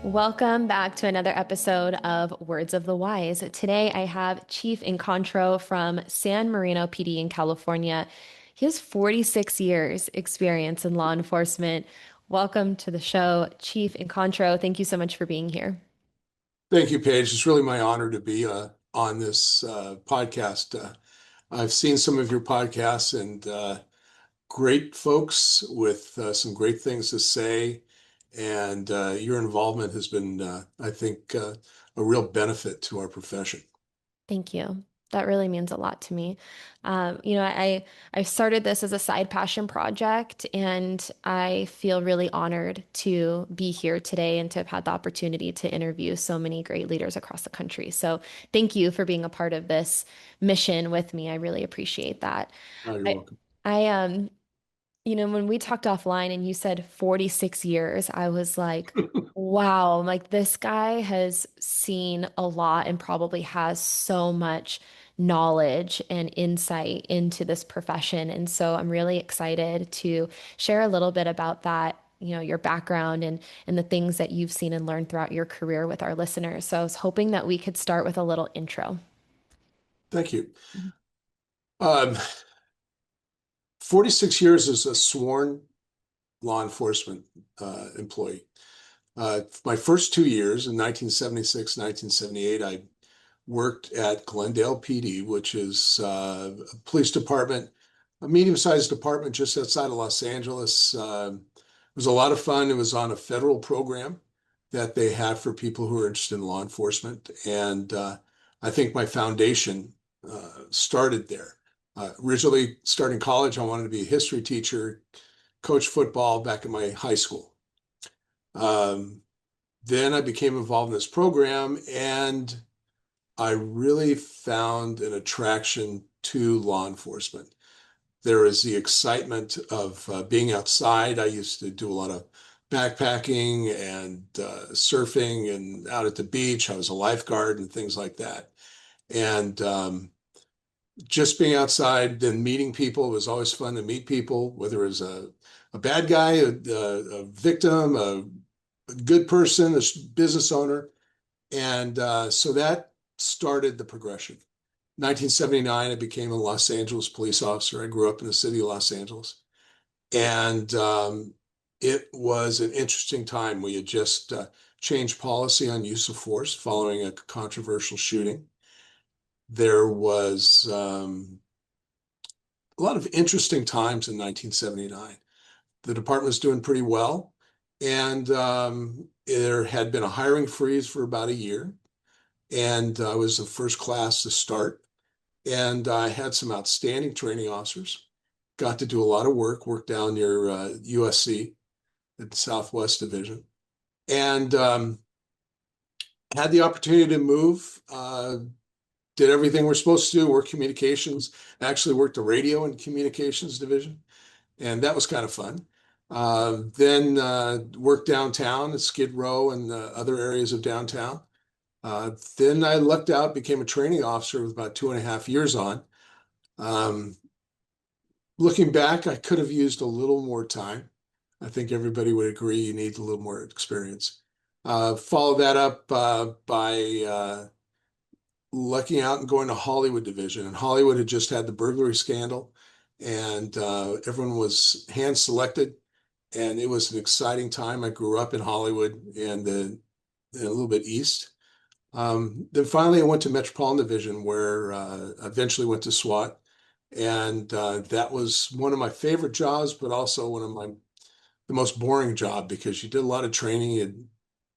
Welcome back to another episode of Words of the Wise. Today I have Chief Incontro from San Marino PD in California. He has 46 years experience in law enforcement. Welcome to the show, Chief Incontro. Thank you so much for being here. Thank you, Paige. It's really my honor to be on this podcast. I've seen some of your podcasts and great folks with some great things to say. And your involvement has been, I think, a real benefit to our profession. Thank you. That really means a lot to me. I started this as a side passion project, and I feel really honored to be here today and to have had the opportunity to interview so many great leaders across the country. So, thank you for being a part of this mission with me. I really appreciate that. Oh, you're I, welcome. I when we talked offline and you said 46 years, I was like, wow, like this guy has seen a lot and probably has so much knowledge and insight into this profession. And so I'm really excited to share a little bit about that, your background and the things that you've seen and learned throughout your career with our listeners. So I was hoping that we could start with a little intro. Thank you. Um, 46 years as a sworn law enforcement employee. My first 2 years in 1976, 1978, I worked at Glendale PD, which is a police department, a medium-sized department just outside of Los Angeles. It was a lot of fun. It was on a federal program that they had for people who are interested in law enforcement. And I think my foundation started there. Originally, starting college, I wanted to be a history teacher, coach football back in my high school. Um, then I became involved in this program, and I really found an attraction to law enforcement. There is the excitement of being outside. I used to do a lot of backpacking and surfing and out at the beach. I was a lifeguard and things like that. And just being outside, then meeting people, it was always fun to meet people, whether it was a bad guy, a victim, a good person, a business owner. And so that started the progression. 1979, I became a Los Angeles police officer. I grew up in the city of Los Angeles. And it was an interesting time. We had just changed policy on use of force following a controversial shooting. There was a lot of interesting times in 1979. The department was doing pretty well. And there had been a hiring freeze for about a year. And I was the first class to start. And I had some outstanding training officers. Got to do a lot of work, work down near USC at the Southwest Division, and had the opportunity to move. Did everything we're supposed to do, work communications, actually worked the radio and communications division, and that was kind of fun. Then worked downtown at Skid Row and other areas of downtown. Then I lucked out, became a training officer with about 2.5 years on. Um, Looking back, I could have used a little more time. I think everybody would agree you need a little more experience. Follow that up by lucking out and going to Hollywood division. And Hollywood had just had the burglary scandal, and everyone was hand selected. And it was an exciting time. I grew up in Hollywood and a little bit east. Then finally, I went to Metropolitan Division, where I eventually went to SWAT, and that was one of my favorite jobs, but also one of the most boring job because you did a lot of training, and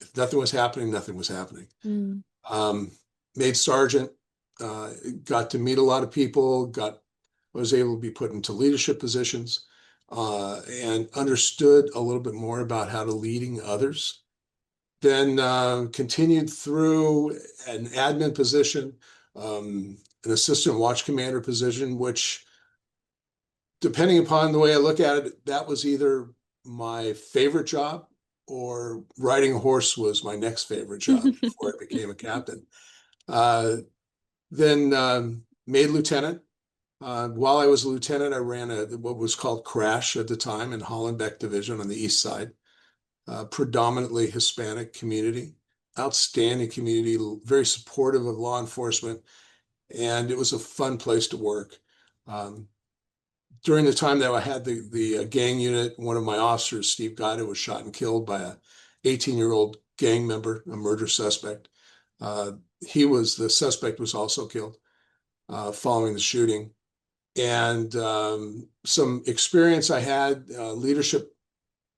if nothing was happening, nothing was happening. Mm. Um, Made sergeant, got to meet a lot of people, was able to be put into leadership positions, and understood a little bit more about how to leading others. Then continued through an admin position, an assistant watch commander position, which, depending upon the way I look at it, that was either my favorite job or riding a horse was my next favorite job before I became a captain. Uh, then made lieutenant. While I was a lieutenant, I ran what was called Crash at the time in Hollenbeck Division on the east side. predominantly Hispanic community, outstanding community, very supportive of law enforcement, and it was a fun place to work. Um, During the time that I had the gang unit, one of my officers, Steve Guida, was shot and killed by a 18-year-old gang member, a murder suspect. Uh, the suspect was also killed following the shooting. And some experience I had, leadership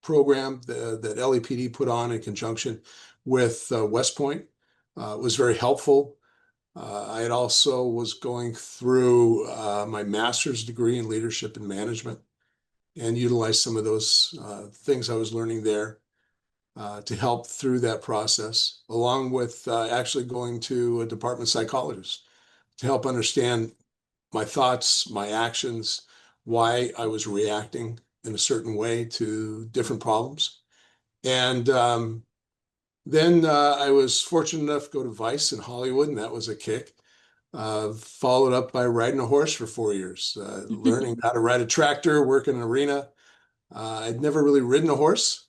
program that LAPD put on in conjunction with West Point was very helpful. I had also was going through my master's degree in leadership and management and utilized some of those things I was learning there to help through that process, along with actually going to a department psychologist to help understand my thoughts, my actions, why I was reacting in a certain way to different problems. And then I was fortunate enough to go to Vice in Hollywood, and that was a kick. Followed up by riding a horse for 4 years, learning how to ride a tractor, work in an arena. I'd never really ridden a horse,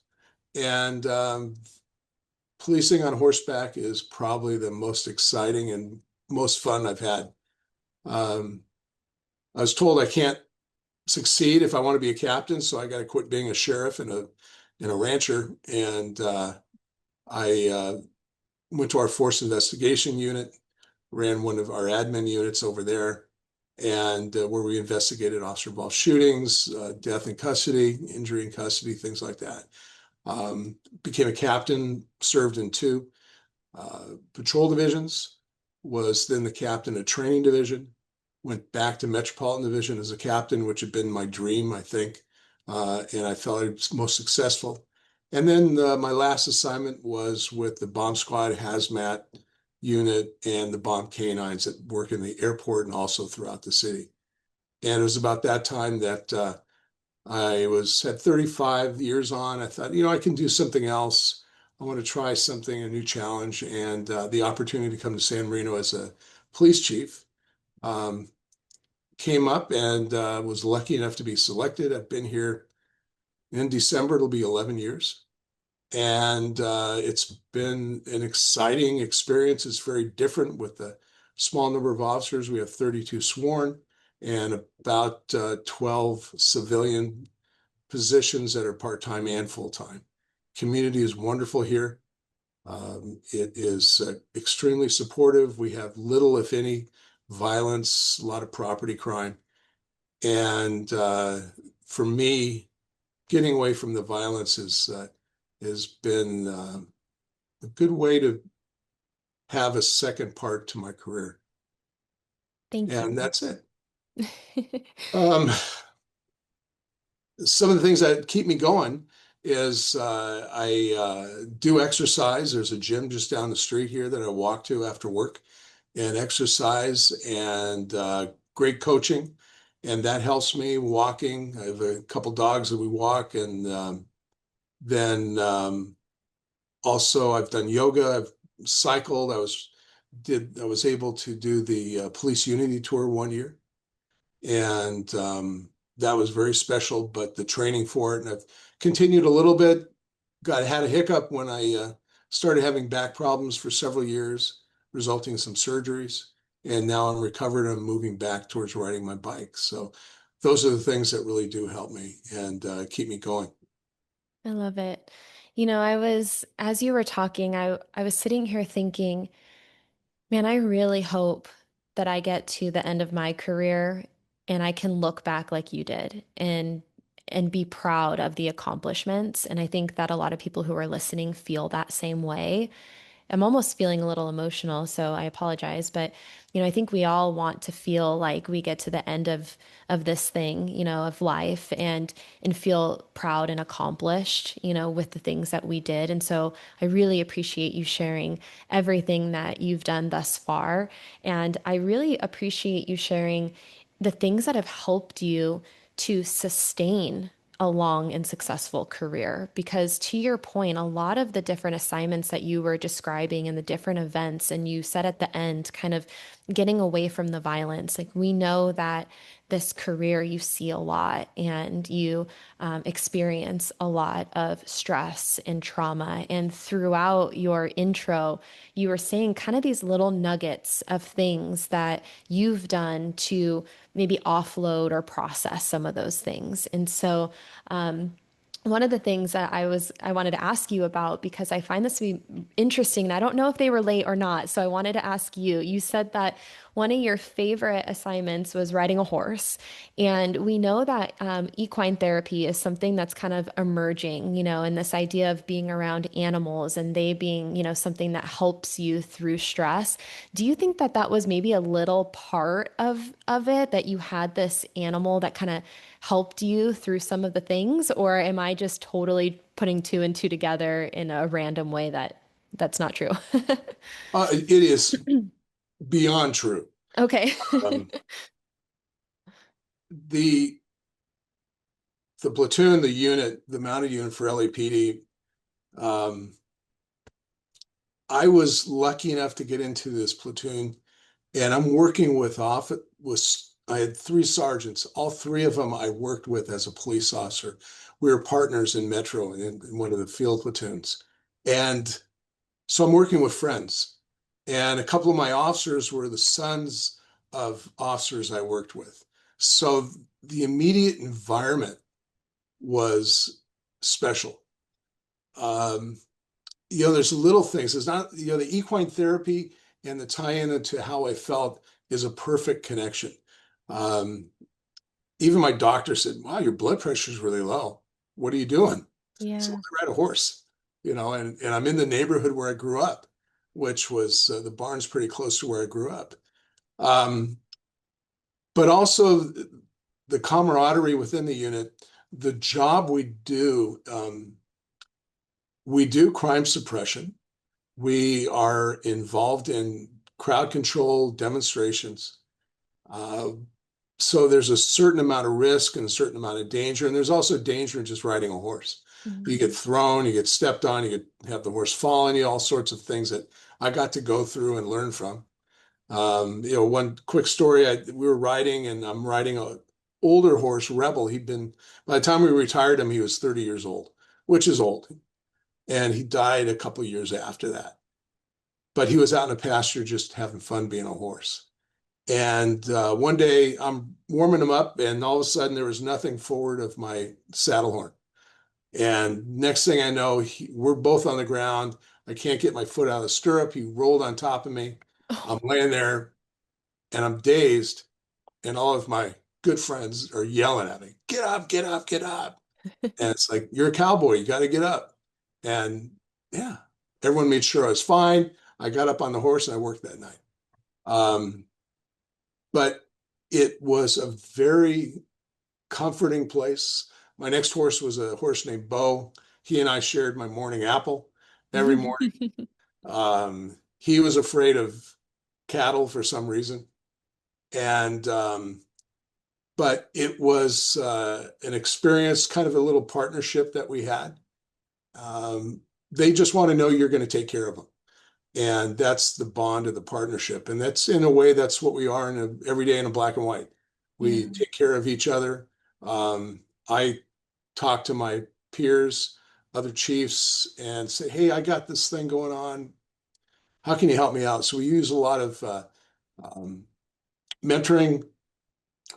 and policing on horseback is probably the most exciting and most fun I've had. Um, I was told I can't succeed if I want to be a captain, so I got to quit being a sheriff and a rancher. And I went to our force investigation unit, ran one of our admin units over there, and where we investigated officer-involved shootings, death in custody, injury in custody, things like that. Became a captain, served in two patrol divisions, was then the captain of training division, went back to Metropolitan Division as a captain, which had been my dream, I think, and I felt I was most successful. And then my last assignment was with the bomb squad hazmat unit and the bomb canines that work in the airport and also throughout the city. And it was about that time that I was at 35 years on. I thought, I can do something else. I want to try something, a new challenge, and the opportunity to come to San Marino as a police chief um, came up and was lucky enough to be selected. I've been here in December. It'll be 11 years. And it's been an exciting experience. It's very different with the small number of officers. We have 32 sworn and about 12 civilian positions that are part-time and full-time. Community is wonderful here. It is extremely supportive. We have little, if any, violence, a lot of property crime. And for me, getting away from the violence has been a good way to have a second part to my career. Thank And you. that's it. Um, some of the things that keep me going is I do exercise. There's a gym just down the street here that I walk to after work and exercise and great coaching. And that helps me walking. I have a couple dogs that we walk. And then also I've done yoga. I've cycled. I was able to do the police unity tour 1 year. And that was very special, but the training for it, and I've continued a little bit, had a hiccup when I started having back problems for several years, resulting in some surgeries. And now I'm recovered and I'm moving back towards riding my bike. So those are the things that really do help me and keep me going. I love it. As you were talking, I was sitting here thinking, man, I really hope that I get to the end of my career and I can look back like you did and be proud of the accomplishments. And I think that a lot of people who are listening feel that same way. I'm almost feeling a little emotional, so I apologize. But, I think we all want to feel like we get to the end of this thing, of life and feel proud and accomplished, with the things that we did. And so I really appreciate you sharing everything that you've done thus far. And I really appreciate you sharing the things that have helped you to sustain a long and successful career. Because to your point, a lot of the different assignments that you were describing and the different events, and you said at the end, kind of getting away from the violence, like we know that this career, you see a lot and you experience a lot of stress and trauma. And throughout your intro, you were saying kind of these little nuggets of things that you've done to maybe offload or process some of those things. And so, one of the things that I wanted to ask you about because I find this to be interesting and I don't know if they relate or not. So I wanted to ask you. You said that one of your favorite assignments was riding a horse, and we know that equine therapy is something that's kind of emerging, and this idea of being around animals and they being, something that helps you through stress. Do you think that that was maybe a little part of it that you had this animal that kind of helped you through some of the things, or am I just totally putting two and two together in a random way that's not true? It is beyond true. Okay. Um, the the platoon, the unit, the mounted unit for LAPD, um, I was lucky enough to get into this platoon, and I'm working with I had three sergeants. All three of them I worked with as a police officer. We were partners in Metro in one of the field platoons, and so I'm working with friends. And a couple of my officers were the sons of officers I worked with. So the immediate environment was special. Um, there's little things. It's not, the equine therapy and the tie-in into how I felt is a perfect connection. Um, Even my doctor said, "Wow, your blood pressure is really low. What are you doing?" So Yeah. I ride a horse, and I'm in the neighborhood where I grew up, which was the barn's pretty close to where I grew up. Um, but also the camaraderie within the unit, the job we do crime suppression. We are involved in crowd control demonstrations. Uh, so there's a certain amount of risk and a certain amount of danger. And there's also danger in just riding a horse. You get Mhm. thrown, you get stepped on, you get have the horse fall on you, all sorts of things that I got to go through and learn from. One quick story, we were riding and I'm riding a older horse, Rebel. By the time we retired him, he was 30 years old, which is old. And he died a couple of years after that. But he was out in a pasture just having fun being a horse. And one day I'm warming him up, and all of a sudden there was nothing forward of my saddle horn. And next thing I know, we're both on the ground. I can't get my foot out of the stirrup. He rolled on top of me. I'm laying there and I'm dazed, and all of my good friends are yelling at me, "Get up, get up, get up." And it's like, "You're a cowboy, you got to get up." And yeah, everyone made sure I was fine. I got up on the horse and I worked that night. Um, but it was a very comforting place. My next horse was a horse named Bo. He and I shared my morning apple every morning. He was afraid of cattle for some reason. And but it was an experience, kind of a little partnership that we had. Um, they just want to know you're going to take care of them. And that's the bond of the partnership. And that's in a way, that's what we are every day in a black and white. Yeah. We take care of each other. I talk to my peers, other chiefs, and say, "Hey, I got this thing going on. How can you help me out?" So we use a lot of um, mentoring,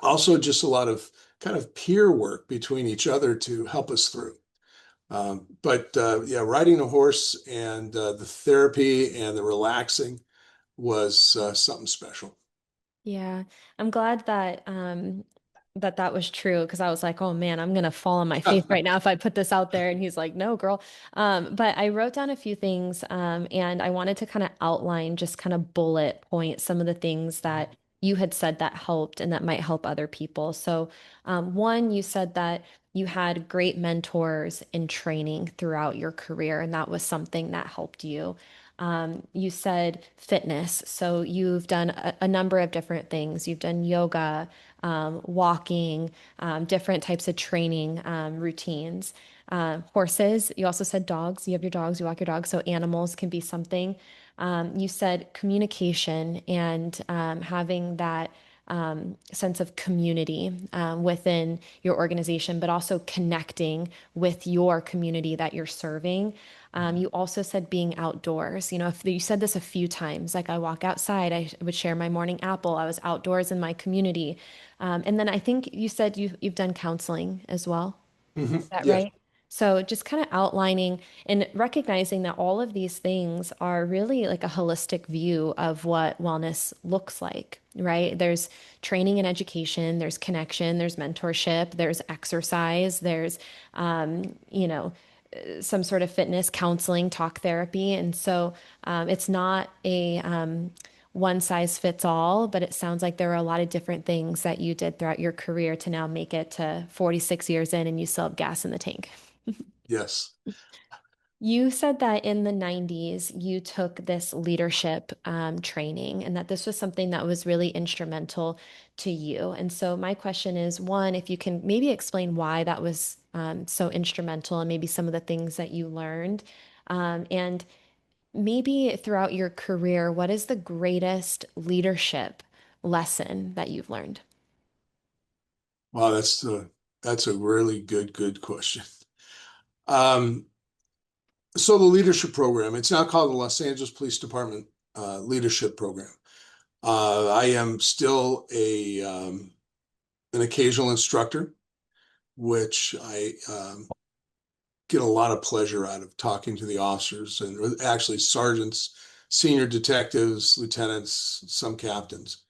also just a lot of kind of peer work between each other to help us through. But yeah, riding a horse and the therapy and the relaxing was something special. Yeah, I'm glad that that was true because I was like, oh man, I'm gonna fall on my face right now if I put this out there. And he's like, no, girl. But I wrote down a few things and I wanted to kind of outline, just kind of bullet point some of the things that you had said that helped and that might help other people. So, one, you said that you had great mentors in training throughout your career, and that was something that helped you. You said fitness. So you've done a number of different things. You've done yoga, walking, different types of training routines. Horses. You also said dogs. You have your dogs, you walk your dogs. So animals can be something. You said communication and having that. sense of community within your organization, but also connecting with your community that you're serving. You also said being outdoors. If you said this a few times, like I walk outside, I would share my morning apple. I was outdoors in my community. And then I think you said you've done counseling as well. Is that Yes. right? So just kind of outlining and recognizing that all of these things are really like a holistic view of what wellness looks like, right? There's training and education, there's connection, there's mentorship, there's exercise, there's, some sort of fitness, counseling, talk therapy. And so it's not a one size fits all, but it sounds like there are a lot of different things that you did throughout your career to now make it to 46 years in and you still have gas in the tank. Yes. You said that in the 90s, you took this leadership training and that this was something that was really instrumental to you. And so, my question is one, if you can maybe explain why that was so instrumental and maybe some of the things that you learned. And maybe throughout your career, what is the greatest leadership lesson that you've learned? Wow, that's a really good question. Um, so the leadership program, it's now called the Los Angeles Police Department Leadership Program. I am still a an occasional instructor, which I get a lot of pleasure out of talking to the officers and actually sergeants, senior detectives, lieutenants, some captains.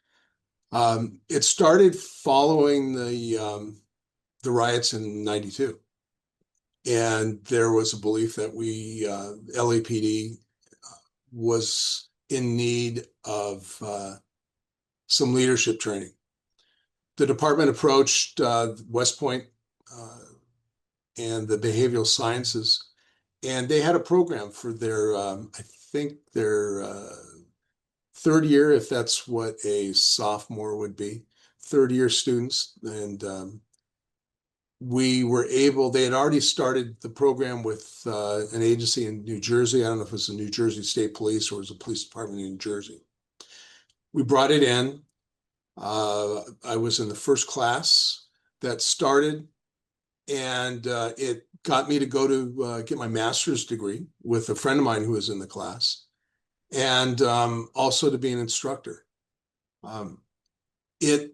It started following the riots in '92, and there was a belief that LAPD was in need of some leadership training. The department approached West Point uh, and the behavioral sciences, and they had a program for I think their third year, if that's what a sophomore would be, third year students. And they had already started the program with an agency in New Jersey. I don't know if it was the New Jersey State Police or it was a police department in New Jersey. We brought it in. I was in the first class that started, and it got me to go to get my master's degree with a friend of mine who was in the class, and also to be an instructor. Um, it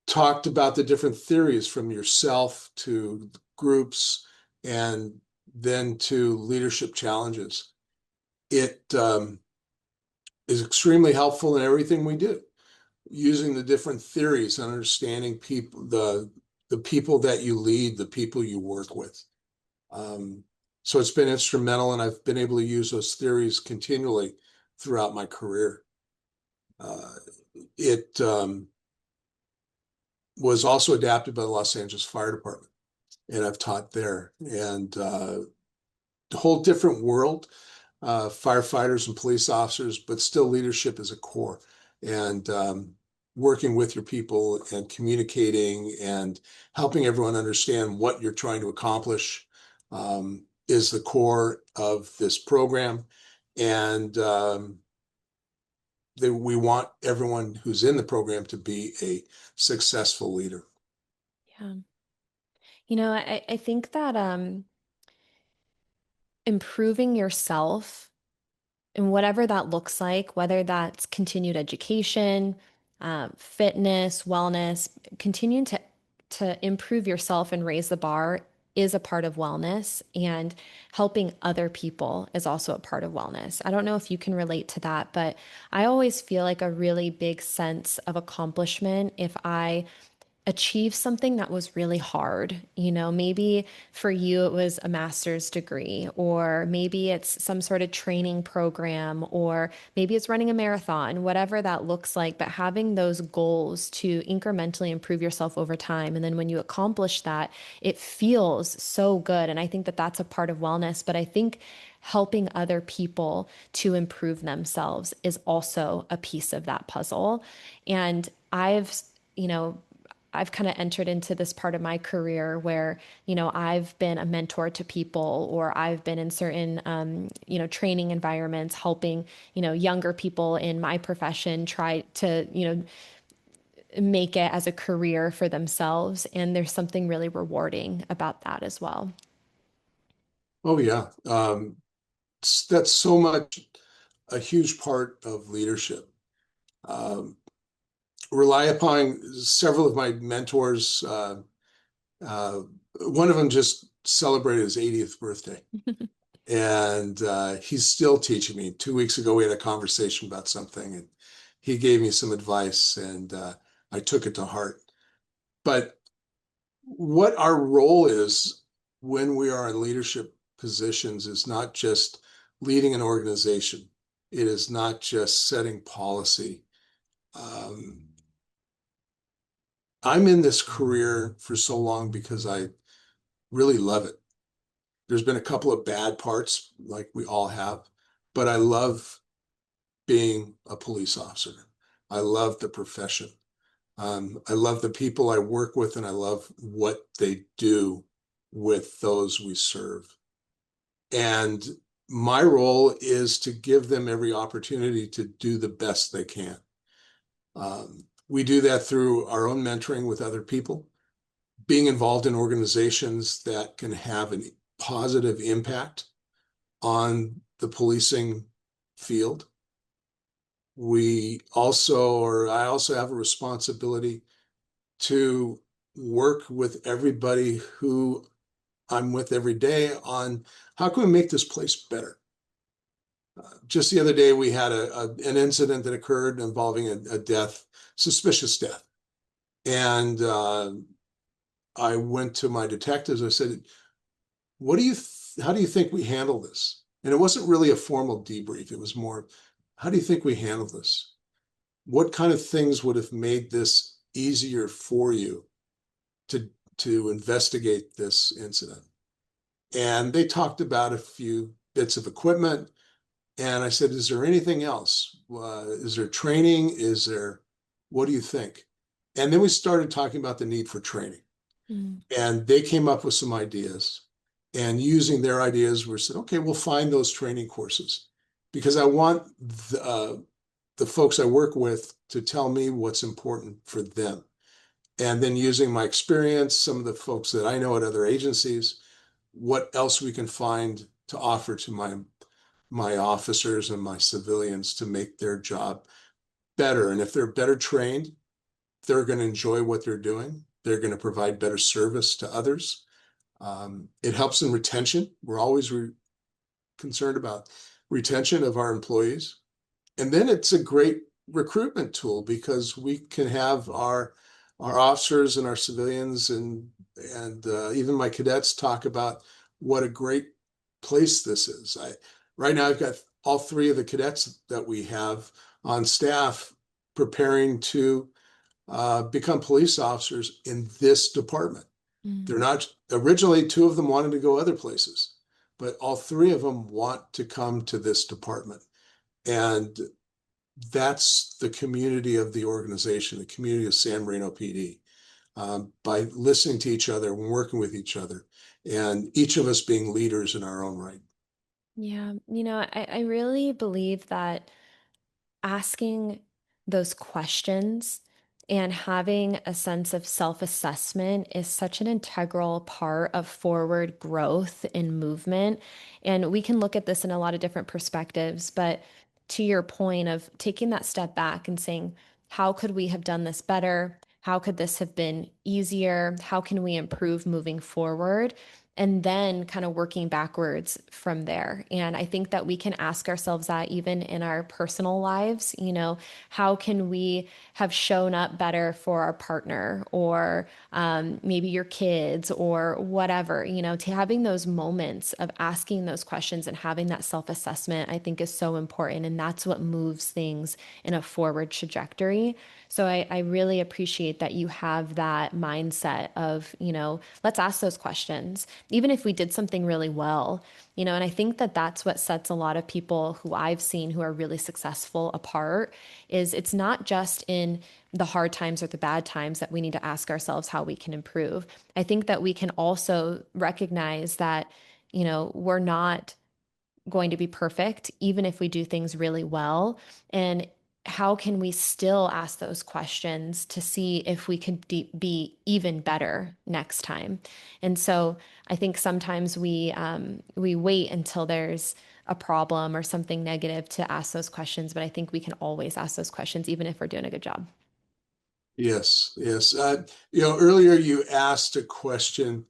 talked about the different theories from yourself to groups and then to leadership challenges. It is extremely helpful in everything we do, using the different theories and understanding the people that you lead, the people you work with. Um, so it's been instrumental, and I've been able to use those theories continually throughout my career. Uh, it was also adapted by the Los Angeles Fire Department, and I've taught there. And a whole different world, firefighters and police officers, but still leadership is a core. And working with your people and communicating and helping everyone understand what you're trying to accomplish is the core of this program. And we want everyone who's in the program to be a successful leader. Yeah. I think that improving yourself and whatever that looks like, whether that's continued education, fitness, wellness, continuing to improve yourself and raise the bar is a part of wellness, and helping other people is also a part of wellness. I don't know if you can relate to that, but I always feel like a really big sense of accomplishment if I achieve something that was really hard. Maybe for you it was a master's degree, or maybe it's some sort of training program, or maybe it's running a marathon, whatever that looks like. But having those goals to incrementally improve yourself over time. And then when you accomplish that, it feels so good. And I think that that's a part of wellness. But I think helping other people to improve themselves is also a piece of that puzzle. And you know, I've kind of entered into this part of my career where, I've been a mentor to people, or I've been in certain, training environments, helping, younger people in my profession try to, make it as a career for themselves. And there's something really rewarding about that as well. Oh yeah. That's so much a huge part of leadership. Um, Rely upon several of my mentors. Uh, One of them just celebrated his 80th birthday, and he's still teaching me. 2 weeks ago, we had a conversation about something, and he gave me some advice, and I took it to heart. But what our role is when we are in leadership positions is not just leading an organization. It is not just setting policy. Um, I'm in this career for so long because I really love it. There's been a couple of bad parts, like we all have, but I love being a police officer. I love the profession. I love the people I work with, and I love what they do with those we serve. And my role is to give them every opportunity to do the best they can. We do that through our own mentoring with other people, being involved in organizations that can have a positive impact on the policing field. I also have a responsibility to work with everybody who I'm with every day on how can we make this place better. Just the other day, we had an incident that occurred involving a death, suspicious death. And I went to my detectives. I said, how do you think we handle this? And it wasn't really a formal debrief. It was more, how do you think we handle this? What kind of things would have made this easier for you to, to investigate this incident? And they talked about a few bits of equipment. And I said, is there anything else? Is there training? What do you think? And then we started talking about the need for training. Mm. And they came up with some ideas. And using their ideas, we said, okay, we'll find those training courses because I want the folks I work with to tell me what's important for them. And then using my experience, some of the folks that I know at other agencies, what else we can find to offer to my officers and my civilians to make their job better. And if they're better trained, they're going to enjoy what they're doing. They're going to provide better service to others. It helps in retention. We're always concerned about retention of our employees. And then it's a great recruitment tool because we can have our officers and our civilians and even my cadets talk about what a great place this is. Right now I've got all three of the cadets that we have on staff preparing to become police officers in this department. Mm. They're not originally two of them wanted to go other places, but all three of them want to come to this department. And that's the community of the organization, the community of San Marino PD. By listening to each other and working with each other, and each of us being leaders in our own right. Yeah, I really believe that asking those questions and having a sense of self-assessment is such an integral part of forward growth and movement. And we can look at this in a lot of different perspectives, but to your point of taking that step back and saying, how could we have done this better? How could this have been easier? How can we improve moving forward? And then kind of working backwards from there. And I think that we can ask ourselves that even in our personal lives, how can we have shown up better for our partner or maybe your kids or whatever, to having those moments of asking those questions and having that self-assessment, I think is so important. And that's what moves things in a forward trajectory. So I really appreciate that you have that mindset of, let's ask those questions, even if we did something really well, and I think that that's what sets a lot of people who I've seen who are really successful apart is it's not just in the hard times or the bad times that we need to ask ourselves how we can improve. I think that we can also recognize that, we're not going to be perfect, even if we do things really well. And how can we still ask those questions to see if we could be even better next time? And so I think sometimes we wait until there's a problem or something negative to ask those questions, but I think we can always ask those questions even if we're doing a good job. Yes, yes. Earlier you asked a question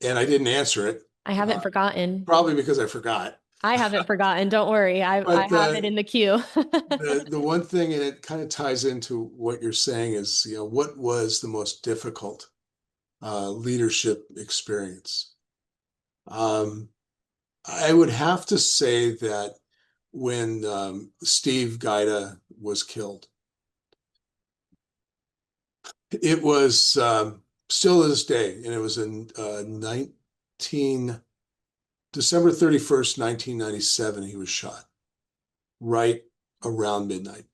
and I didn't answer it, I haven't forgotten. probably because I forgot. I haven't forgotten. Don't worry. I But have it in the queue. the one thing, and it kind of ties into what you're saying, is, what was the most difficult leadership experience? Um, I would have to say that when Steve Gaida was killed, it was still to this day, and it was in 19 December 31st, 1997, he was shot right around midnight.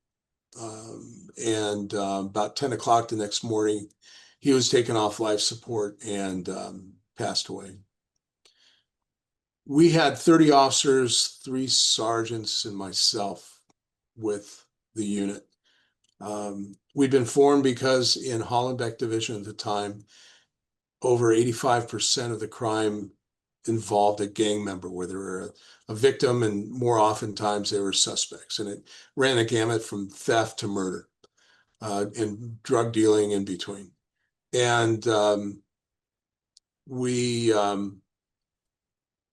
And about 10 o'clock the next morning, he was taken off life support and passed away. We had 30 officers, three sergeants, and myself with the unit. We'd been formed because in Hollenbeck Division at the time, over 85% of the crime involved a gang member, where they were a victim, and more oftentimes they were suspects. And it ran a gamut from theft to murder, and drug dealing in between. And we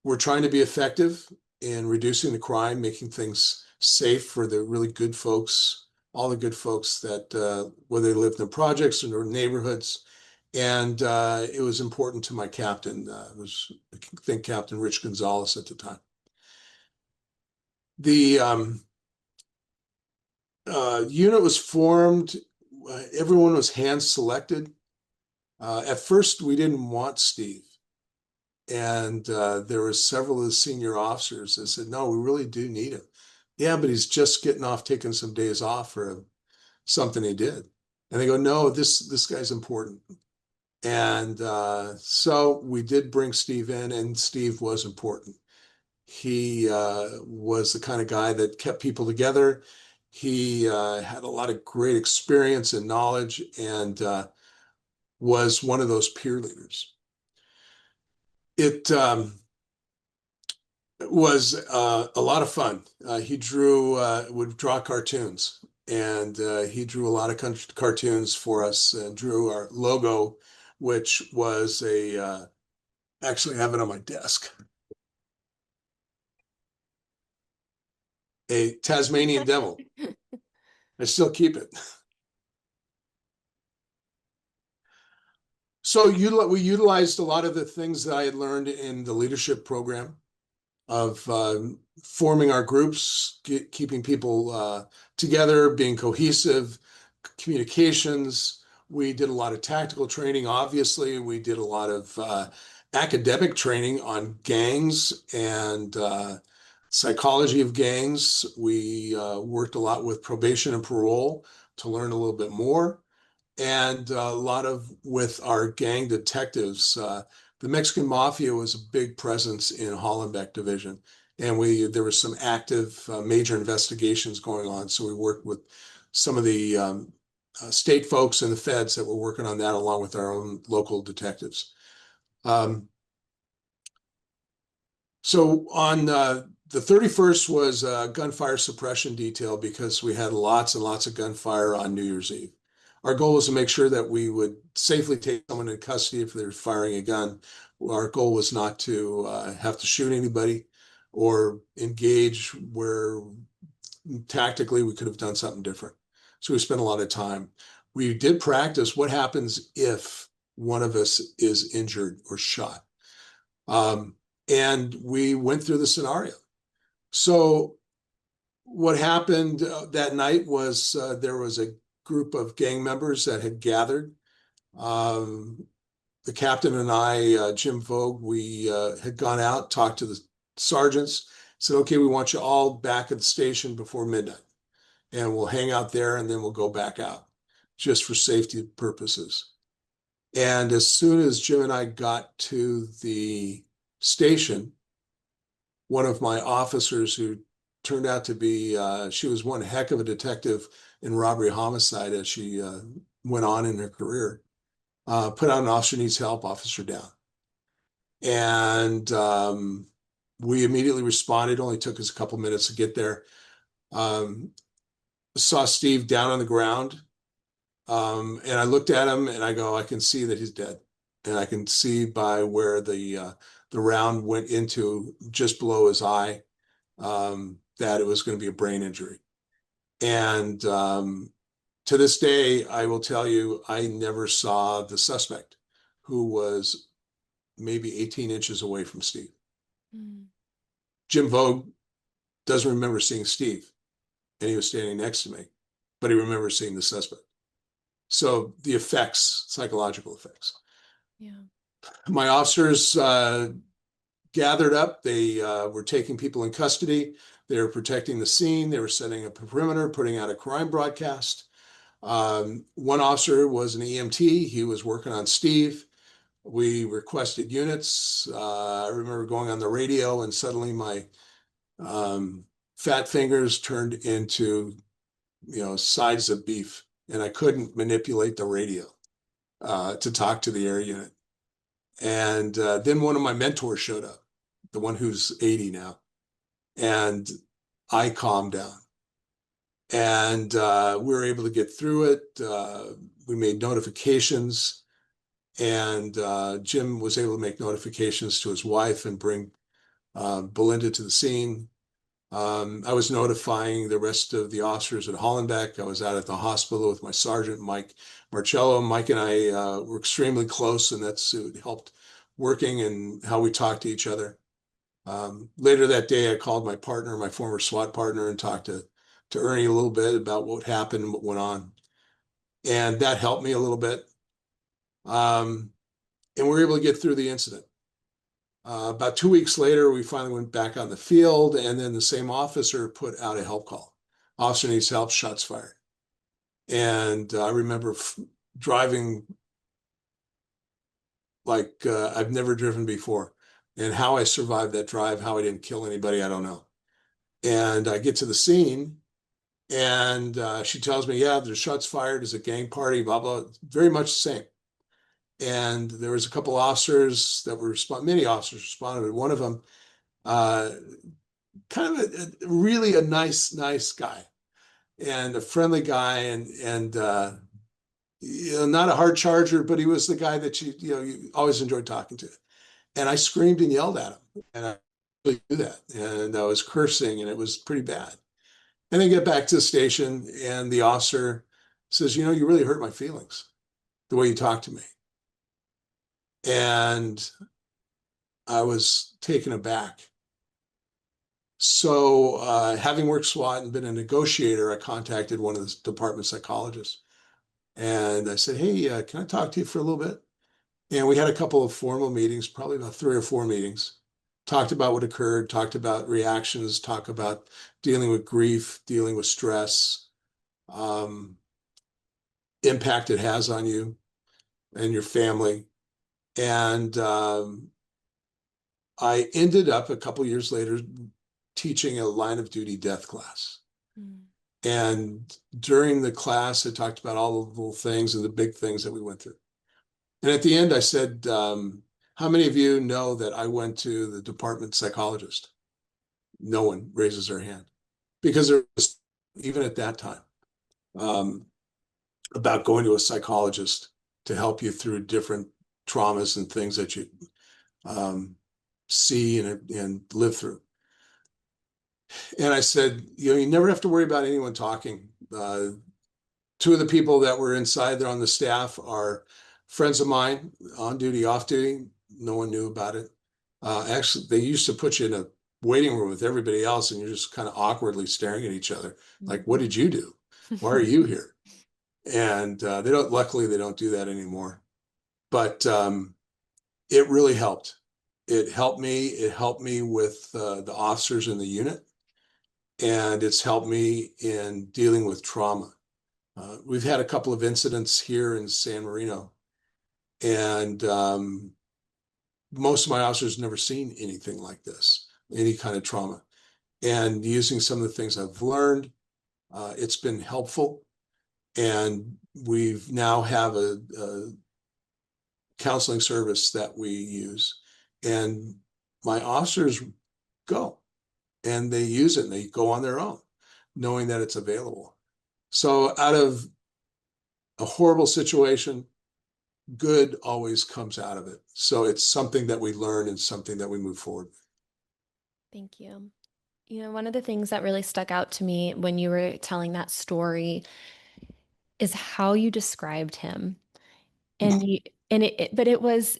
were trying to be effective in reducing the crime, making things safe for the really good folks, all the good folks that, whether they lived in projects or neighborhoods. And it was important to my captain. It was, I think, Captain Rich Gonzalez at the time. The unit was formed. Everyone was hand selected. At first, we didn't want Steve. And there were several of the senior officers that said, no, we really do need him. Yeah, but he's just getting off, taking some days off for something he did. And they go, no, this guy's important. And so we did bring Steve in, and Steve was important. He was the kind of guy that kept people together. He had a lot of great experience and knowledge, and was one of those peer leaders. It was a lot of fun. He would draw cartoons, and he drew a lot of cartoons for us, and drew our logo, which was actually have it on my desk, a Tasmanian devil. I still keep it. So we utilized a lot of the things that I had learned in the leadership program of forming our groups, keeping people together, being cohesive, communications. We did a lot of tactical training, obviously. We did a lot of academic training on gangs and psychology of gangs. We worked a lot with probation and parole to learn a little bit more, and a lot of with our gang detectives. The Mexican Mafia was a big presence in Hollenbeck Division, and there was some active major investigations going on. So we worked with some of the state folks and the feds that were working on that, along with our own local detectives. Um, so on the 31st was a gunfire suppression detail, because we had lots and lots of gunfire on New Year's Eve. Our goal was to make sure that we would safely take someone in custody if they're firing a gun. Our goal was not to have to shoot anybody or engage where tactically we could have done something different. So we spent a lot of time. We did practice what happens if one of us is injured or shot. Um, and we went through the scenario. So what happened that night was there was a group of gang members that had gathered. Um, the captain and I, Jim Vogue, we had gone out, talked to the sergeants, said, okay, we want you all back at the station before midnight, and we'll hang out there, and then we'll go back out just for safety purposes. And as soon as Jim and I got to the station, one of my officers who turned out to be, she was one heck of a detective in robbery homicide as she went on in her career. Put out an officer needs help, officer down. And we immediately responded. Only took us a couple minutes to get there. Um, Saw Steve down on the ground. And I looked at him and I go, I can see that he's dead. And I can see by where the round went into just below his eye, that it was going to be a brain injury. And to this day, I will tell you, I never saw the suspect, who was maybe 18 inches away from Steve. Mm. Jim Vogue doesn't remember seeing Steve, and he was standing next to me, but he remembers seeing the suspect. So the effects, psychological effects. Yeah. My officers gathered up. They were taking people in custody. They were protecting the scene. They were setting up a perimeter, putting out a crime broadcast. One officer was an EMT. He was working on Steve. We requested units. I remember going on the radio and suddenly my fat fingers turned into, sides of beef, and I couldn't manipulate the radio to talk to the air unit. And then one of my mentors showed up, the one who's 80 now, and I calmed down. And we were able to get through it. We made notifications, and Jim was able to make notifications to his wife and bring Belinda to the scene. I was notifying the rest of the officers at Hollenbeck. I was out at the hospital with my sergeant, Mike Marcello. Mike and I were extremely close, and that's it helped working and how we talked to each other. Later that day, I called my partner, my former SWAT partner, and talked to Ernie a little bit about what happened and what went on. And that helped me a little bit. And we were able to get through the incident. About 2 weeks later, we finally went back on the field, and then the same officer put out a help call. Officer needs help, shots fired. And I remember driving like I've never driven before. And how I survived that drive, how I didn't kill anybody, I don't know. And I get to the scene, and she tells me, yeah, there's shots fired, there's a gang party, blah, blah, very much the same. And there was a couple officers that were many officers responded, but one of them, uh, kind of really a nice guy and a friendly guy, and not a hard charger, but he was the guy that you always enjoyed talking to. And I screamed and yelled at him, and I really do that, and I was cursing, and it was pretty bad. And then get back to the station, and the officer says, you really hurt my feelings the way you talked to me. And I was taken aback. So, having worked SWAT and been a negotiator, I contacted one of the department psychologists. And I said, hey, can I talk to you for a little bit? And we had a couple of formal meetings, probably about 3 or 4 meetings. Talked about what occurred, talked about reactions, talked about dealing with grief, dealing with stress, um, impact it has on you and your family. And I ended up a couple years later teaching a line of duty death class. Mm. And during the class, I talked about all the little things and the big things that we went through. And at the end, I said, how many of you know that I went to the department psychologist? No one raises their hand, because there was, even at that time, um, about going to a psychologist to help you through different traumas and things that you um, see and live through. And I said, you never have to worry about anyone talking. Two of the people that were inside there on the staff are friends of mine, on duty, off duty. No one knew about it. Actually, they used to put you in a waiting room with everybody else, and you're just kind of awkwardly staring at each other, like, what did you do? Why are you here? And they don't. Luckily, they don't do that anymore. But it really helped. It helped me. It helped me with the officers in the unit, and it's helped me in dealing with trauma. We've had a couple of incidents here in San Marino, and most of my officers never seen anything like this, any kind of trauma. and using some of the things I've learned, it's been helpful. And we've now have a counseling service that we use. And my officers go and they use it and they go on their own, knowing that it's available. So out of a horrible situation, good always comes out of it. So it's something that we learn and something that we move forward with. Thank you. One of the things that really stuck out to me when you were telling that story is how you described him. And you, but it was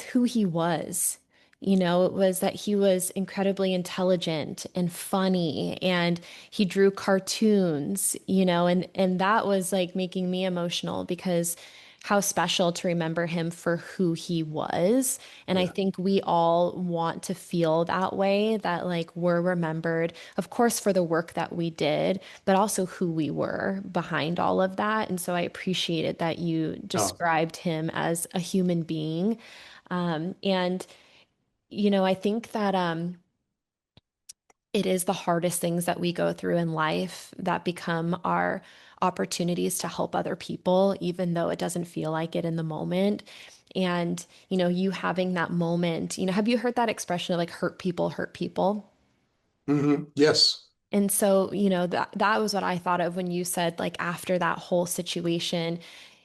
who he was. It was that he was incredibly intelligent and funny and he drew cartoons, and that was like making me emotional because how special to remember him for who he was. And I Yeah. think we all want to feel that way, that like we're remembered, of course, for the work that we did, but also who we were behind all of that. And so I appreciated that you Oh, described him as a human being. And, I think that it is the hardest things that we go through in life that become our opportunities to help other people, even though it doesn't feel like it in the moment. And, you having that moment, have you heard that expression of like hurt people hurt people? yes. And so, that was what I thought of when you said, like, after that whole situation,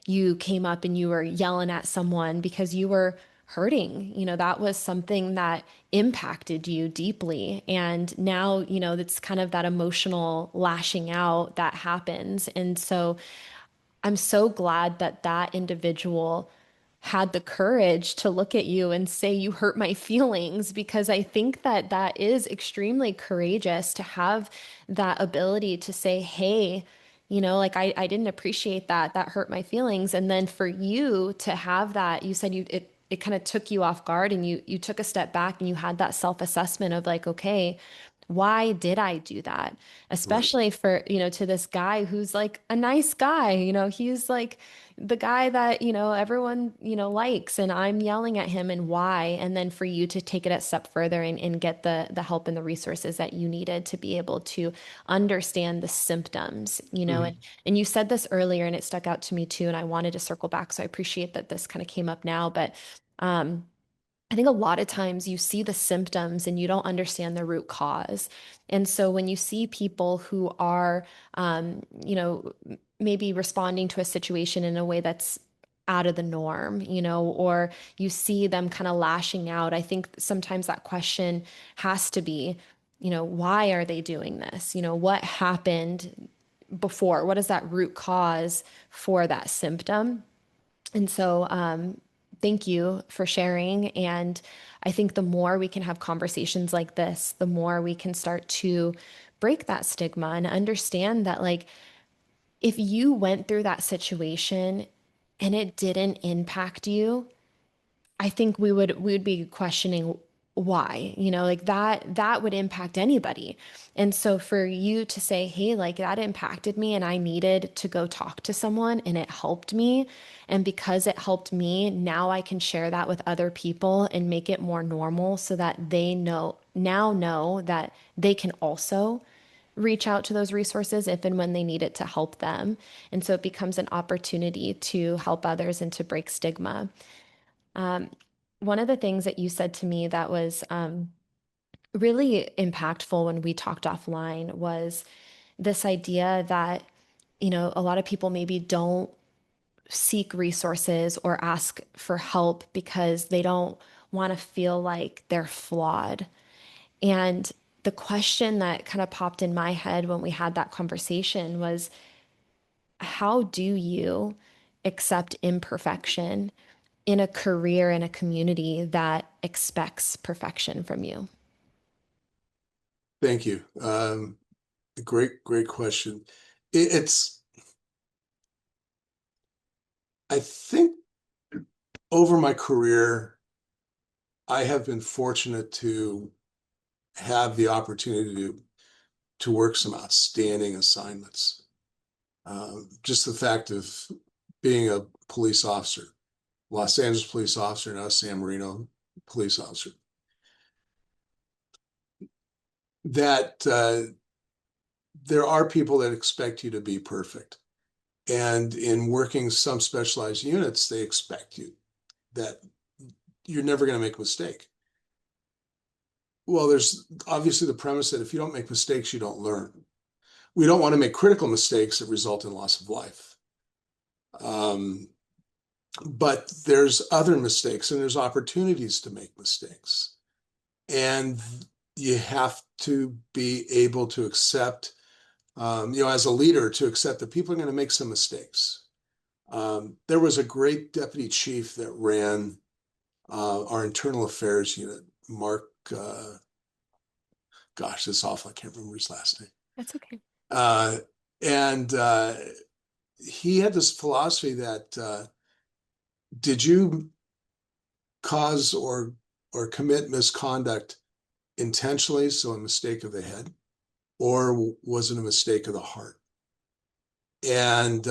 you came up and you were yelling at someone because you were hurting. That was something that impacted you deeply. And now, that's kind of that emotional lashing out that happens. And so, I'm so glad that that individual had the courage to look at you and say, "You hurt my feelings," because I think that that is extremely courageous to have that ability to say, "Hey, like I didn't appreciate that. That hurt my feelings." And then for you to have that, you said it kind of took you off guard and you took a step back and you had that self-assessment of like, okay, why did I do that? Right. Especially for, to this guy who's like a nice guy, he's like the guy that, everyone, likes, and I'm yelling at him and why. And then for you to take it a step further and get the help and the resources that you needed to be able to understand the symptoms, Mhm. and you said this earlier and it stuck out to me too. And I wanted to circle back. So I appreciate that this kind of came up now, but, um, I think a lot of times you see the symptoms and you don't understand the root cause. And so when you see people who are, maybe responding to a situation in a way that's out of the norm, or you see them kind of lashing out, I think sometimes that question has to be, why are they doing this? What happened before? What is that root cause for that symptom? And so, thank you for sharing. And I think the more we can have conversations like this, the more we can start to break that stigma and understand that, like, if you went through that situation and it didn't impact you, I think we would be questioning why, like that would impact anybody. And so for you to say, "Hey, like that impacted me and I needed to go talk to someone and it helped me. And because it helped me, now I can share that with other people and make it more normal so that they know that they can also reach out to those resources if and when they need it to help them." And so it becomes an opportunity to help others and to break stigma. One of the things that you said to me that was really impactful when we talked offline was this idea that, a lot of people maybe don't seek resources or ask for help because they don't want to feel like they're flawed. And the question that kind of popped in my head when we had that conversation was, how do you accept imperfection in a career in a community that expects perfection from you? Thank you. Great question. It's, I think over my career, I have been fortunate to have the opportunity to work some outstanding assignments. Just the fact of being a police officer, Los Angeles police officer, now San Marino police officer. that there are people that expect you to be perfect. And in working some specialized units, they expect you that you're never going to make a mistake. Well, there's obviously the premise that if you don't make mistakes, you don't learn. We don't want to make critical mistakes that result in loss of life. Um, but there's other mistakes and there's opportunities to make mistakes. And you have to be able to accept, as a leader, to accept that people are going to make some mistakes. There was a great deputy chief that ran our internal affairs unit, Mark, gosh, it's awful. I can't remember his last name. That's okay. Uh, and he had this philosophy that did you cause or commit misconduct intentionally, so a mistake of the head, or was it a mistake of the heart? And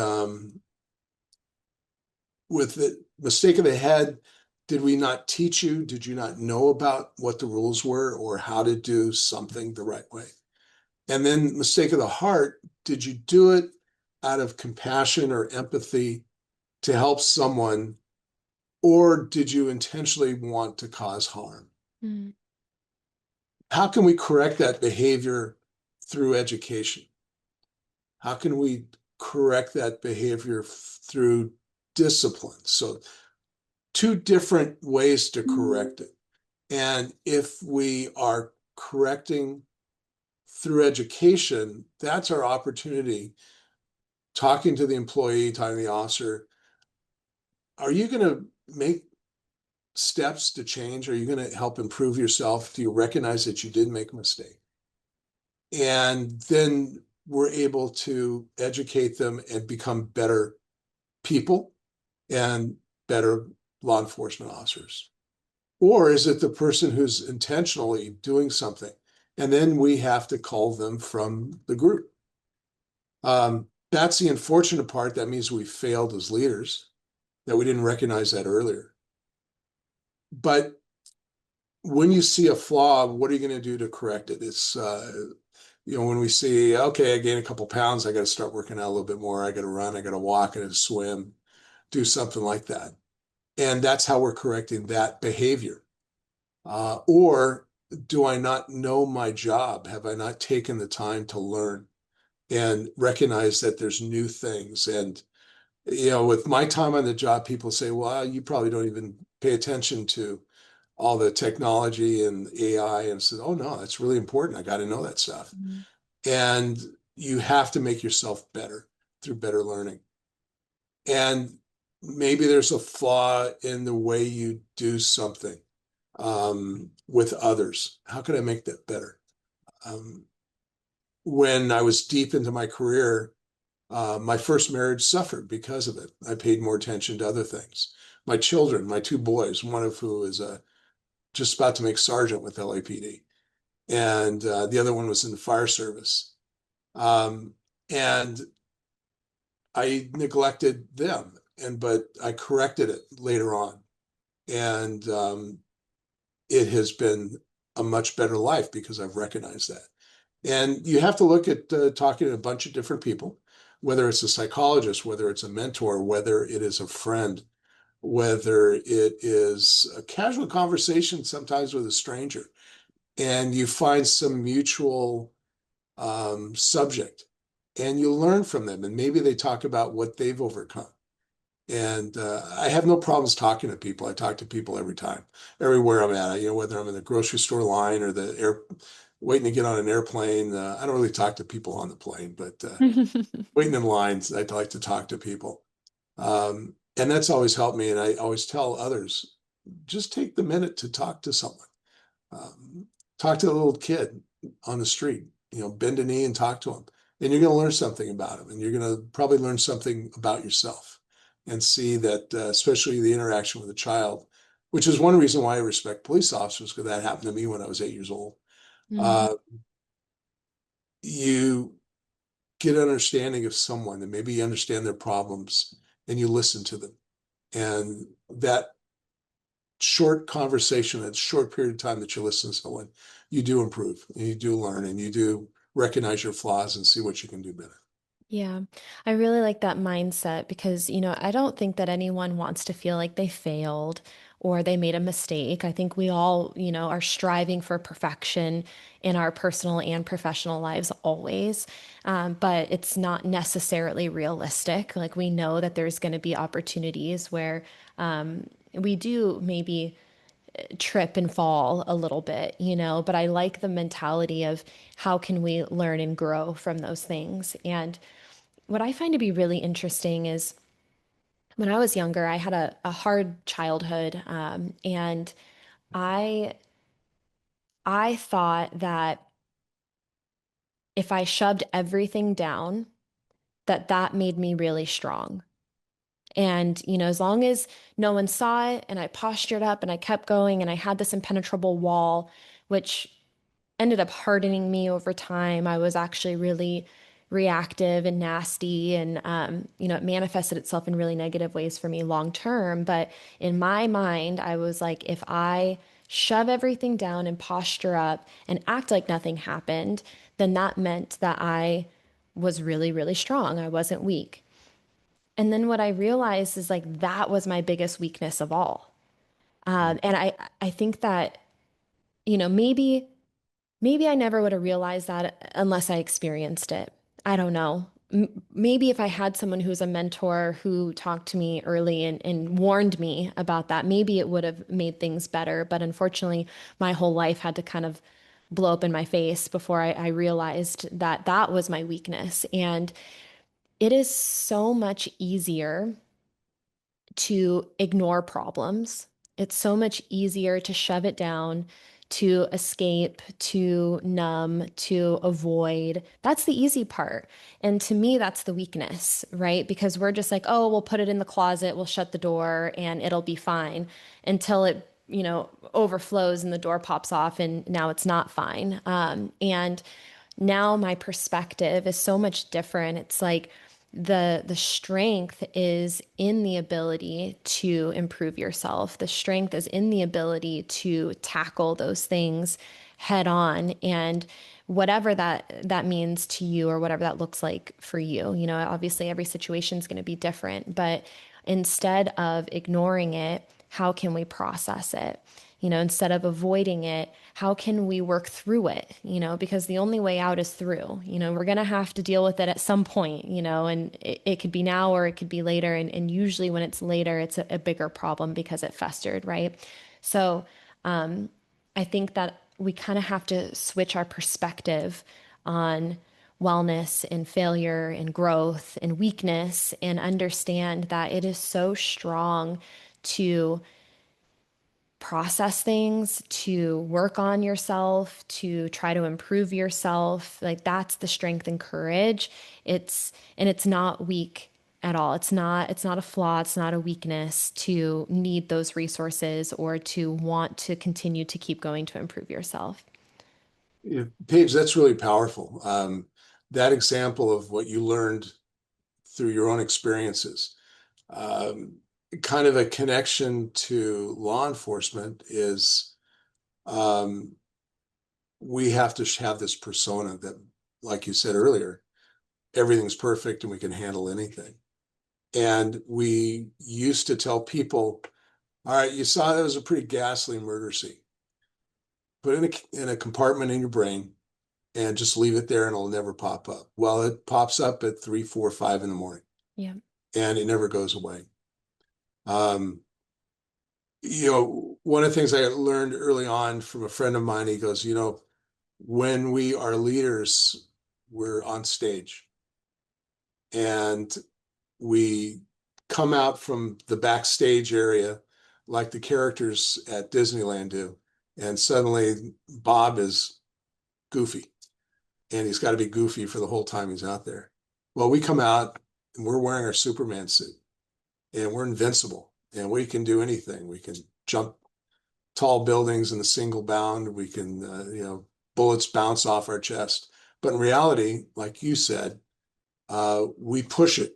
with the mistake of the head, did we not teach you? Did you not know about what the rules were or how to do something the right way? And then mistake of the heart, did you do it out of compassion or empathy to help someone, or did you intentionally want to cause harm? Mm. How can we correct that behavior through education? How can we correct that behavior through discipline? So, two different ways to correct it. And if we are correcting through education, that's our opportunity. Talking to the employee, talking to the officer, are you going to make steps to change? Are you going to help improve yourself? Do you recognize that you did make a mistake? And then we're able to educate them and become better people and better law enforcement officers. Or is it the person who's intentionally doing something? And then we have to cull them from the group. That's the unfortunate part. That means we failed as leaders, that we didn't recognize that earlier. But when you see a flaw, what are you going to do to correct it? It's, when we see, okay, I gained a couple pounds, I got to start working out a little bit more. I got to run, I got to walk, I got to swim, do something like that. And that's how we're correcting that behavior. Or do I not know my job? Have I not taken the time to learn and recognize that there's new things? And, with my time on the job, people say, well, you probably don't even pay attention to all the technology and AI. And said, oh, no, that's really important. I got to know that stuff. Mm. And you have to make yourself better through better learning. And maybe there's a flaw in the way you do something with others. How can I make that better? Um, when I was deep into my career, my first marriage suffered because of it. I paid more attention to other things. My children, my two boys, one of who is just about to make sergeant with LAPD, and the other one was in the fire service. And I neglected them, but I corrected it later on, and it has been a much better life because I've recognized that. And you have to look at talking to a bunch of different people, whether it's a psychologist, whether it's a mentor, whether it is a friend, whether it is a casual conversation sometimes with a stranger, and you find some mutual subject and you learn from them. And maybe they talk about what they've overcome. And I have no problems talking to people. I talk to people every time, everywhere I'm at. Whether I'm in the grocery store line or the air, waiting to get on an airplane. I don't really talk to people on the plane, but waiting in lines, I like to talk to people. And that's always helped me. And I always tell others, just take the minute to talk to someone. Um, Talk to a little kid on the street, bend a knee and talk to them. And you're going to learn something about them. And you're going to probably learn something about yourself and see that, especially the interaction with a child, which is one reason why I respect police officers, because that happened to me when I was 8 years old. Mm. Uh, you get an understanding of someone and maybe you understand their problems and you listen to them. And that short conversation, that short period of time that you listen to someone, you do improve and you do learn and you do recognize your flaws and see what you can do better. Yeah, I really like that mindset because, I don't think that anyone wants to feel like they failed or they made a mistake. I think we all, are striving for perfection in our personal and professional lives always. But it's not necessarily realistic. Like we know that there's going to be opportunities where we do maybe trip and fall a little bit, but I like the mentality of how can we learn and grow from those things. And what I find to be really interesting is when I was younger, I had a hard childhood, and I I thought that if I shoved everything down, that that made me really strong. And, as long as no one saw it and I postured up and I kept going and I had this impenetrable wall, which ended up hardening me over time. I was actually really reactive and nasty, and it manifested itself in really negative ways for me long term. But in my mind, I was like, if I shove everything down and posture up and act like nothing happened, then that meant that I was really, really strong. I wasn't weak. And then what I realized is like that was my biggest weakness of all. And I think that, maybe maybe I never would have realized that unless I experienced it. I don't know. Maybe if I had someone who's a mentor who talked to me early and warned me about that, maybe it would have made things better. But unfortunately, my whole life had to kind of blow up in my face before I realized that that was my weakness. And it is so much easier to ignore problems. It's so much easier to shove it down, to escape, to numb, to avoid. That's the easy part. And to me, that's the weakness, right? Because we're just like, oh, we'll put it in the closet, we'll shut the door, and it'll be fine until it, overflows and the door pops off, and now it's not fine. And now my perspective is so much different. It's like the strength is in the ability to improve yourself. The strength is in the ability to tackle those things head on, and whatever that means to you or whatever that looks like for you. Obviously every situation is going to be different, but instead of ignoring it, how can we process it? Instead of avoiding it, how can we work through it? Because the only way out is through. We're going to have to deal with it at some point, and it could be now or it could be later. And usually when it's later, it's a bigger problem because it festered, right? So I think that we kind of have to switch our perspective on wellness and failure and growth and weakness and understand that it is so strong to process things, to work on yourself, to try to improve yourself. Like that's the strength and courage. It's not weak at all. It's not a flaw, it's not a weakness to need those resources or to want to continue to keep going to improve yourself. Yeah, Paige, that's really powerful. That example of what you learned through your own experiences, um, kind of a connection to law enforcement is um, we have to have this persona that, like you said earlier, everything's perfect and we can handle anything. And we used to tell people, all right, you saw that was a pretty ghastly murder scene. Put it in a compartment in your brain and just leave it there and it'll never pop up. Well, it pops up at 3, 4, 5 in the morning Yeah. and it never goes away. Um, one of the things I learned early on from a friend of mine, he goes, when we are leaders, we're on stage and we come out from the backstage area like the characters at Disneyland do. And suddenly Bob is goofy and he's got to be goofy for the whole time he's out there. Well, we come out and we're wearing our Superman suit and we're invincible and we can do anything. We can jump tall buildings in a single bound. We can, bullets bounce off our chest. But in reality, like you said, we push it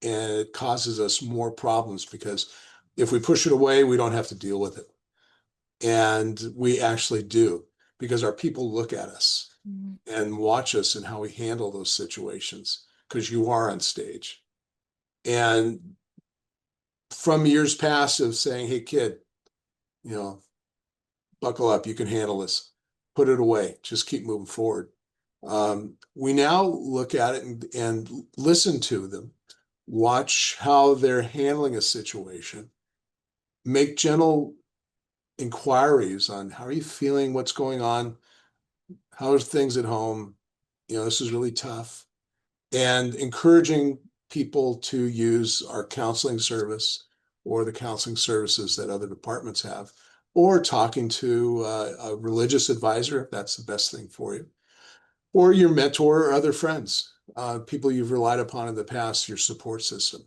and it causes us more problems because if we push it away, we don't have to deal with it. And we actually do because our people look at us Mm. and watch us and how we handle those situations because you are on stage. And from years past of saying, hey, kid, you know, buckle up, you can handle this, put it away, just keep moving forward. We now look at it and listen to them, watch how they're handling a situation, make gentle inquiries on how are you feeling, what's going on, how are things at home, this is really tough, and encouraging people to use our counseling service or the counseling services that other departments have, or talking to a religious advisor if that's the best thing for you, or your mentor or other friends, people you've relied upon in the past, your support system.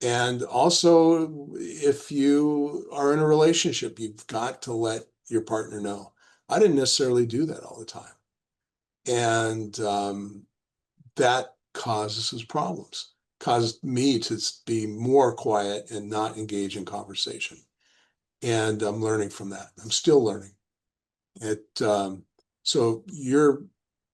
And also, if you are in a relationship, you've got to let your partner know. I didn't necessarily do that all the time. And that causes problems, caused me to be more quiet and not engage in conversation. And I'm learning from that. I'm still learning. So your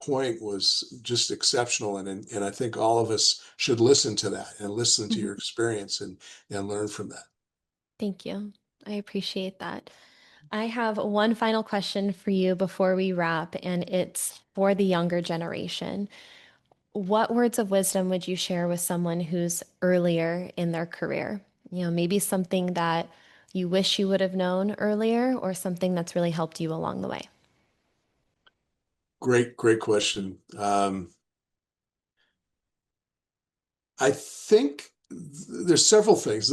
point was just exceptional, and I think all of us should listen to that and listen to your experience and learn from that. Thank you. I appreciate that. I have one final question for you before we wrap, and it's for the younger generation. What words of wisdom would you share with someone who's earlier in their career? Maybe something that you wish you would have known earlier, or something that's really helped you along the way. Great question. I think there's several things.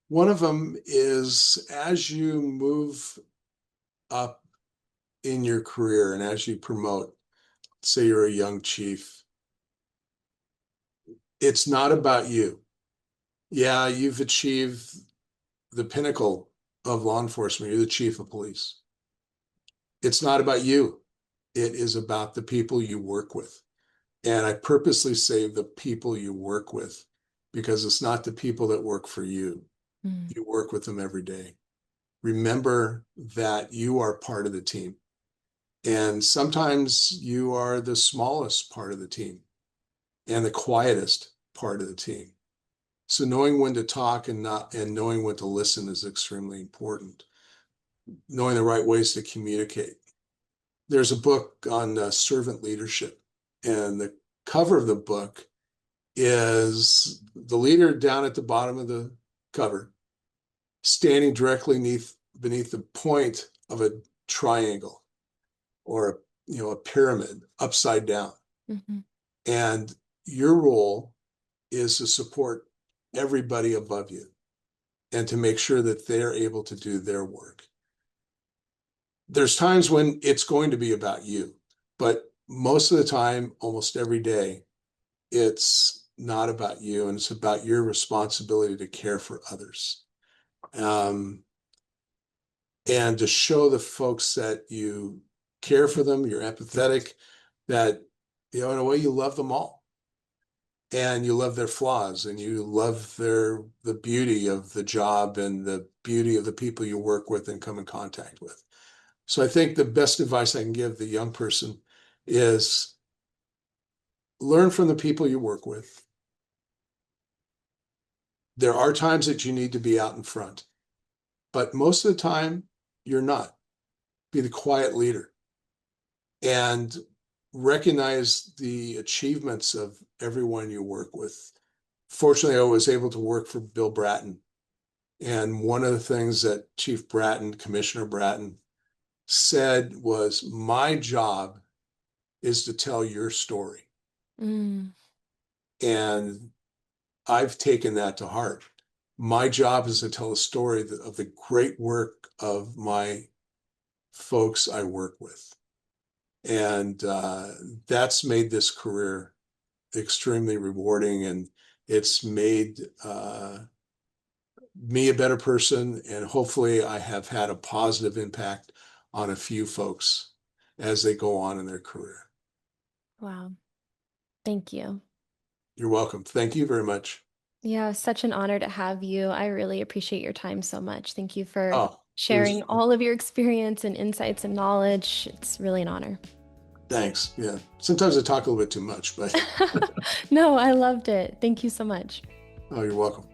One of them is as you move up in your career and as you promote, say you're a young chief, it's not about you. Yeah, you've achieved the pinnacle of law enforcement. You're the chief of police. It's not about you. It is about the people you work with. And I purposely say the people you work with because it's not the people that work for you. Mm. You work with them every day. Remember that you are part of the team. And sometimes you are the smallest part of the team and the quietest part of the team. So knowing when to talk and knowing when to listen is extremely important. Knowing the right ways to communicate. There's a book on servant leadership, and the cover of the book is the leader down at the bottom of the cover, standing directly beneath the point of a triangle or a pyramid upside down. Mhm. And your role is to support everybody above you and to make sure that they're able to do their work. There's times when it's going to be about you, but most of the time, almost every day, it's not about you and it's about your responsibility to care for others. Um, and to show the folks that you care for them, you're empathetic, that, in a way, you love them all and you love their flaws and you love the beauty of the job and the beauty of the people you work with and come in contact with. So I think the best advice I can give the young person is learn from the people you work with. There are times that you need to be out in front, but most of the time you're not. Be the quiet leader and recognize the achievements of everyone you work with. Fortunately, I was able to work for Bill Bratton. And one of the things that Chief Bratton, Commissioner Bratton, said was, my job is to tell your story. Mm. And I've taken that to heart. My job is to tell the story of the great work of my folks I work with. And that's made this career extremely rewarding. And it's made me a better person. And hopefully, I have had a positive impact on a few folks as they go on in their career. Wow. Thank you. You're welcome. Thank you very much. Yeah, such an honor to have you. I really appreciate your time so much. Thank you for Oh. It was sharing fun. all of your experience and insights and knowledge. It's really an honor. Thanks. Yeah. Sometimes I talk a little bit too much, but No, I loved it. Thank you so much. oh, you're welcome.